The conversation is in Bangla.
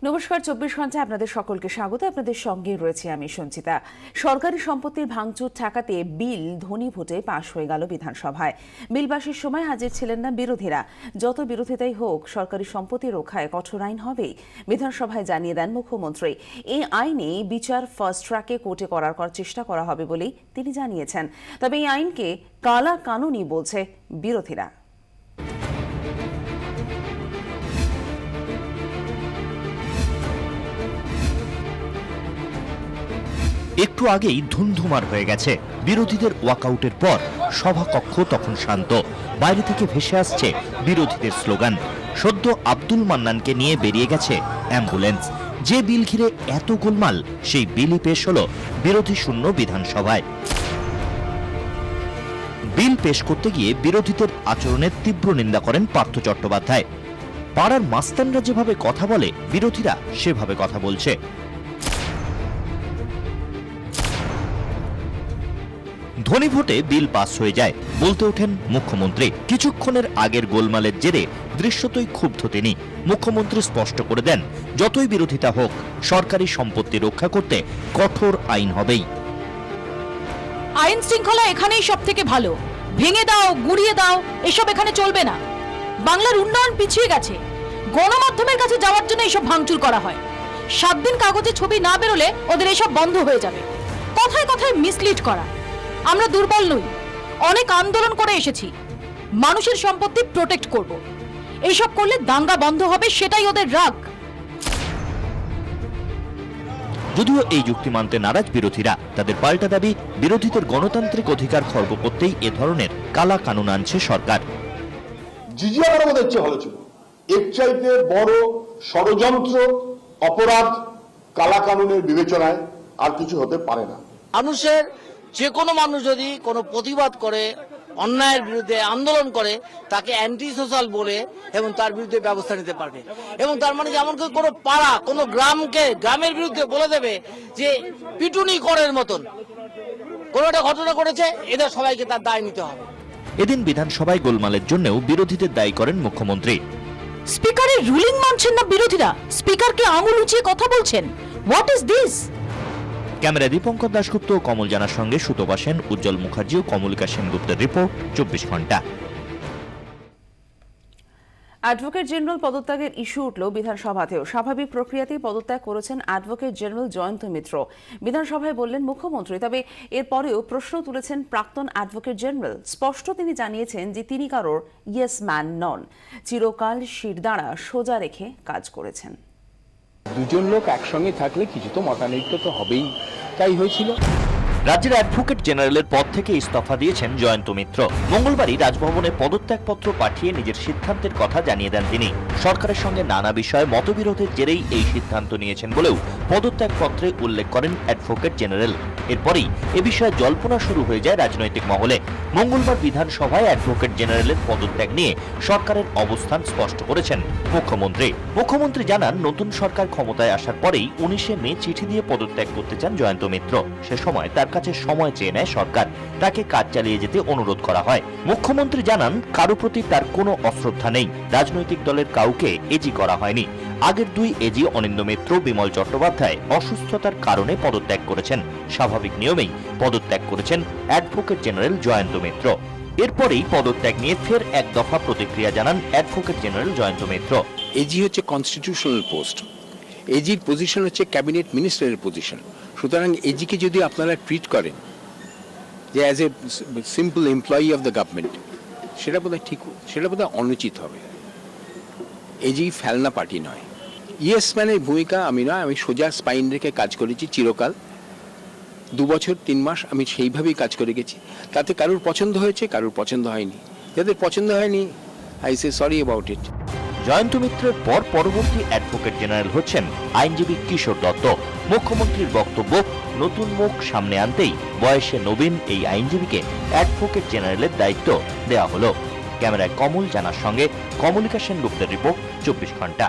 নমস্কার, ২৪ ঘন্টা আপনাদের সকলকে স্বাগত। আপনাদের সঙ্গে রয়েছে আমি সঞ্চিতা। সরকারি সম্পত্তির ভাঙচুর ঠেকাতে বিল ধ্বনি ভোটে পাশ হয়ে গেল বিধানসভায়। বিল পাশের সময় হাজির ছিলেন না বিরোধীরা। যত বিরোধিতাই হোক, সরকারি সম্পত্তি রক্ষায় কঠোর আইন হবেই, বিধানসভায় জানিয়ে দেন মুখ্যমন্ত্রী। এই আইনে বিচার ফাস্ট ট্র্যাকে কোর্টে করার চেষ্টা করা হবে বলেই তিনি জানিয়েছেন। তবে এই আইনকে কালা কানুনি বলছে বিরোধীরা। একটু আগেই ধুন্ধুমার হয়ে গেছে। বিরোধীদের ওয়াকআউটের পর সভাকক্ষ তখন শান্ত। বাইরে থেকে ভেসে আসছে বিরোধীদের স্লোগান। সদ্য আব্দুল মান্নানকে নিয়ে বেরিয়ে গেছে অ্যাম্বুলেন্স। যে বিল ঘিরে এত গোলমাল, সেই বিলই পেশ হলো বিরোধী শূন্য বিধানসভায়। বিল পেশ করতে গিয়ে বিরোধীদের আচরণের তীব্র নিন্দা করেন পার্থ চট্টোপাধ্যায়। পাড়ার মাস্তানরা যেভাবে কথা বলে, বিরোধীরা সেভাবে কথা বলছে। ধ্বনি ভোটে বিল পাস হয়ে যায়, বলতে ওঠেন মুখ্যমন্ত্রী। কিছুক্ষণের আগের গোলমালের জেরে দৃশ্যতই ক্ষুব্ধ তিনি। মুখ্যমন্ত্রী স্পষ্ট করে দেন, যতই বিরোধিতা হোক, সরকারি সম্পত্তি রক্ষা করতে কঠোর আইন হবেই। আইন শৃঙ্খলা এখানেই সব থেকে ভালো। ভেঙে দাও, গুড়িয়ে দাও, এসব এখানে চলবে না। বাংলার উন্নয়ন পিছিয়ে গেছে। গণমাধ্যমের কাছে যাওয়ার জন্য এসব ভাঙচুর করা হয়। 7 দিন কাগজে ছবি না বেরোলে ওদের এসব বন্ধ হয়ে যাবে। কথায় কথায় মিসলিড করা। আমরা দুর্বল নই, অনেক আন্দোলন করে এসেছি। মানুষের সম্পত্তি প্রোটেক্ট করব। এইসব করলে দাঙ্গা বন্ধ হবে, সেটাই ওদের রাগ। যদিও এই যুক্তি মানতে নারাজ বিরোধীরা। তাদের পাল্টা দাবি, বিরোধীদের গণতান্ত্রিক অধিকার খর্ব করতেই এ ধরনের কালা কানুন আনছে সরকার। জিজিয়া আমাদের চেয়ে ভালো ছিল। এর চাইতে বড় ষড়যন্ত্র, অপরাধ কালা কানুনের বিবেচনায় আর কিছু হতে পারে না। মানুষের যে কোনো মানুষ যদি কোনো প্রতিবাদ করে, অন্যায়ের বিরুদ্ধে আন্দোলন করে, তাকে অ্যান্টি সোশ্যাল বলে এবং তার বিরুদ্ধে ব্যবস্থা নিতে পারবে। এবং তার মানে যেমন কোনো পাড়া, কোনো গ্রামের বিরুদ্ধে বলে দেবে যে পিটুনি করের মতন কোনো একটা ঘটনা করেছে, এদের সবাইকে তার দায় নিতে হবে। এদিন বিধানসভায় গোলমালের জন্যও বিরোধীদের দায়ী করেন মুখ্যমন্ত্রী। স্পিকারের রুলিং মানছেন না বিরোধীরা, স্পিকারকে আঙুল উঁচিয়ে কথা বলছেন। What is this? Camera Dipankar Dasgupta ও কমল জানার সঙ্গে সুতপা সেন, উজ্জ্বল মুখার্জি ও কমলিকা সেনগুপ্তের রিপোর্ট, 24 ঘন্টা। অ্যাডভোকেট জেনারেল পদত্যাগের ইস্যু উঠল বিধানসভাতেও। স্বাভাবিক প্রক্রিয়াতেই পদত্যাগ করেছেন অ্যাডভোকেট জেনারেল জয়ন্ত মিত্র। বিধানসভায় বললেন মুখ্যমন্ত্রী। তবে এরপরেও প্রশ্ন তুলেছেন প্রাক্তন অ্যাডভোকেট জেনারেল। স্পষ্ট তিনি জানিয়েছেন যে তিনি কারোর ইয়েস ম্যান নন। চিরকাল শিরদাঁড়া সোজা রেখে কাজ করেছেন। দুজন লোক একসঙ্গে থাকলে কিছু তো মতানৈক্য তো হবেই, তাই হয়েছিল। রাজ্যের অ্যাডভোকেট জেনারেলের পদ থেকে ইস্তফা দিয়েছেন জয়ন্ত মিত্র। মঙ্গলবারই রাজভবনে পদত্যাগপত্র পাঠিয়ে নিজের সিদ্ধান্তের কথা জানিয়ে দেন তিনি। সরকারের সঙ্গে নানা বিষয়ে মতবিরোধের জেরেই এই সিদ্ধান্ত নিয়েছেন বলেও পদত্যাগপত্রে উল্লেখ করেন অ্যাডভোকেট জেনারেল। এরপরেই এ বিষয়ে জল্পনা শুরু হয়ে যায় রাজনৈতিক মহলে। মঙ্গলবার বিধানসভায় অ্যাডভোকেট জেনারেলের পদত্যাগ নিয়ে সরকারের অবস্থান স্পষ্ট করেছেন মুখ্যমন্ত্রী। মুখ্যমন্ত্রী জানান, নতুন সরকার ক্ষমতায় আসার পরেই 19শে মে চিঠি দিয়ে পদত্যাগ করতে চান জয়ন্ত মিত্র। সে সময় তার কাছে সময় চেয়ে নেয় সরকার। তাকে কাজ চালিয়ে যেতে অনুরোধ করা হয়। মুখ্যমন্ত্রী জানান, কারো প্রতি তার কোনো অশ্রদ্ধা নেই। রাজনৈতিক দলের কাউকে এজি করা হয়নি। আগের 2 এজি অনিন্দ্য মিত্র, বিমল চট্টোপাধ্যায় অসুস্থতার কারণে পদত্যাগ করেছেন। স্বাভাবিক নিয়মেই পদত্যাগ করেছেন অ্যাডভোকেট জেনারেল জয়ন্ত মিত্র। এরপরেই পদত্যাগ নিয়ে ফের এক দফা প্রতিক্রিয়া জানান অ্যাডভোকেট জেনারেল জয়ন্ত মিত্র। এজি হচ্ছে কনস্টিটিউশনাল পোস্ট। এজির পজিশন হচ্ছে ক্যাবিনেট মিনিস্টারের পজিশন। সুতরাং এজিকে যদি আপনারা ট্রিট করেন যে as a simple employee of the government, সেটা বোধহয় ঠিক, সেটা বোধহয় অনুচিত হবে। এজি ফেলনা পার্টি নয়। ইয়েস ম্যানের ভূমিকা আমি নয়। আমি সোজা স্পাইন রেখে কাজ করেছি চিরকাল। 2 বছর 3 মাস আমি সেইভাবেই কাজ করে গেছি। তাতে কারুর পছন্দ হয়েছে, কারুর পছন্দ হয়নি। যাদের পছন্দ হয়নি, I say sorry about it. Jayanta মিত্রের পর পরবর্তী অ্যাডভোকেট জেনারেল হচ্ছেন আইনজীবী কিশোর দত্ত। মুখ্যমন্ত্রীর বক্তব্য, নতুন মুখ সামনে আনতেই বয়সে নবীন এই আইনজীবীকে অ্যাডভোকেট জেনারেলের দায়িত্ব দেওয়া হলো। ক্যামেরায় কমল জানার সঙ্গে কমলিকা সেনগুপ্তের রিপোর্ট, 24 ঘন্টা।